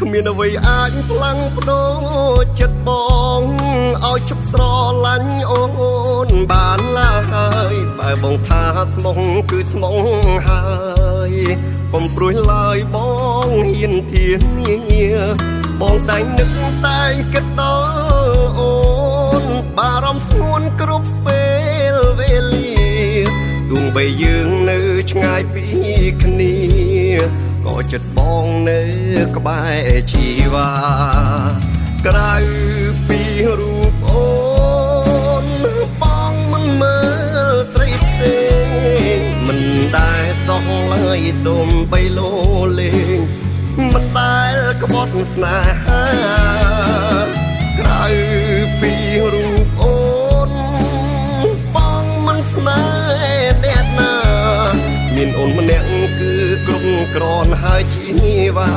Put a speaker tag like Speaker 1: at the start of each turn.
Speaker 1: គ្មានអ្វីអាចផ្លាំងប្ដូរចិត្តបងឲ្យជប់ស្រឡាញ់អូនបានឡើយបើបងថាស្មុងគឺស្មុងហើយកុំព្រួយឡើយបងហ៊ានធានាបងតែងនឹកតែងគិតដល់អូនបារម្ភស្ងួនគ្រប់ពេលវេលាទោះបីយើងនៅឆ្ងាយពីគ្នាក៏ចិត្តបងនៅក្បែរជីវ៉ាក្រៅពីរូបអូនបងមិនមើលស្រីផ្សេងមិនដែលសោះឡើយសូមបីលោលេងមិនដែលក្បត់ស្នេហាក្រៅពីរូបអូនបងមិនស្នេហ៍អ្នកណាមានអូនម្នាក់គឺគ្រប់គ្រាន់ហើយជីវ៉ា